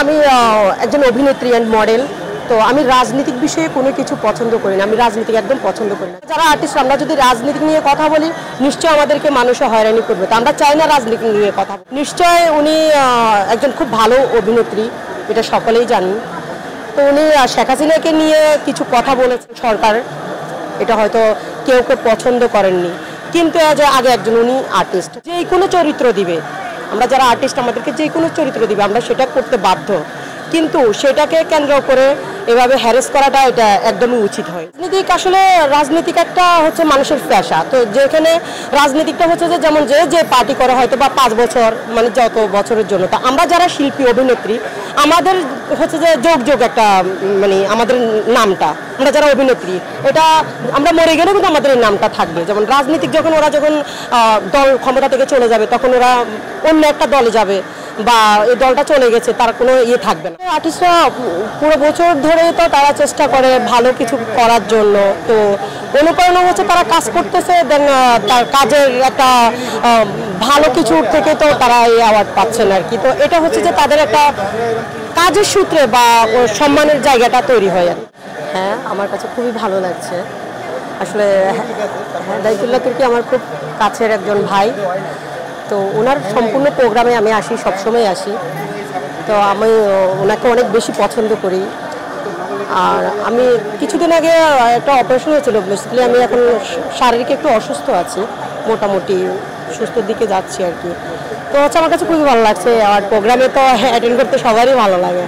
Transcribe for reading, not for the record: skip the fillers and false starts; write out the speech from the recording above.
আমি একজন অভিনেত্রী এন্ড মডেল। তো আমি রাজনৈতিক বিষয়ে কোনো কিছু পছন্দ করি না, আমি রাজনীতি একদম পছন্দ করি না। যারা আর্টিস্ট আমরা যদি রাজনীতি নিয়ে কথা বলি নিশ্চয় আমাদেরকে মানুষে হয়রানি করবে, তো আমরা চাই না রাজনীতি নিয়ে কথা। নিশ্চয় উনি একজন খুব ভালো অভিনেত্রী, এটা সকলেই জানি। তো উনি শেখ হাসিনাকে নিয়ে কিছু কথা বলেছেন সরকার, এটা হয়তো কেউ কেউ পছন্দ করেননি, কিন্তু আগে একজন উনি আর্টিস্ট, যে কোনো চরিত্র দিবে, আমরা যারা আর্টিস্ট আমাদেরকে যে কোনো চরিত্র দিবে আমরা সেটা করতে বাধ্য, কিন্তু সেটাকে কেন্দ্র করে এভাবে হ্যারেস করাটা এটা একদমই উচিত হয়। রাজনীতিক আসলে রাজনীতিক একটা হচ্ছে মানুষের পেশা, তো যেখানে রাজনীতিকটা হচ্ছে যে যেমন যে পার্টি করে হয়তো বা 5 বছর মানে যত বছরের জন্য, তা আমরা যারা শিল্পী অভিনেত্রী আমাদের হচ্ছে যে যোগ একটা মানে আমাদের নামটা, আমরা যারা অভিনেত্রী এটা আমরা মরে গেলেও কিন্তু আমাদের এই নামটা থাকবে। যেমন রাজনীতিক যখন দল ক্ষমতা থেকে চলে যাবে তখন ওরা অন্য একটা দলে যাবে বা এই দলটা চলে গেছে তার কোনো ইয়ে থাকবে না। আর্টিস্টরা পুরো বছর ধরে তো তারা চেষ্টা করে ভালো কিছু করার জন্য, তো অনুপ্রেরণা হচ্ছে তারা কাজ করতেছে, দেন তার কাজের একটা ভালো কিছু থেকে তো তারা এই অ্যাওয়ার্ড পাচ্ছেন আর কি। তো এটা হচ্ছে যে তাদের একটা কাজের সূত্রে বা সম্মানের জায়গাটা তৈরি হয় আর। হ্যাঁ, আমার কাছে খুবই ভালো লাগছে আসলে। হেদায়েতুল্লাহ তুর্কি আমার খুব কাছের একজন ভাই, তো ওনার সম্পূর্ণ প্রোগ্রামে আমি আসি, সবসময় আসি। তো আমি ওনাকে অনেক বেশি পছন্দ করি। আর আমি কিছুদিন আগে একটা অপারেশন হয়েছিল, বেসিক্যালি আমি এখন শারীরিক একটু অসুস্থ আছি, মোটামুটি সুস্থর দিকে যাচ্ছি আর কি। তো হচ্ছে আমার কাছে খুবই ভালো লাগছে, আর প্রোগ্রামে তো অ্যাটেন্ড করতে সবারই ভালো লাগে।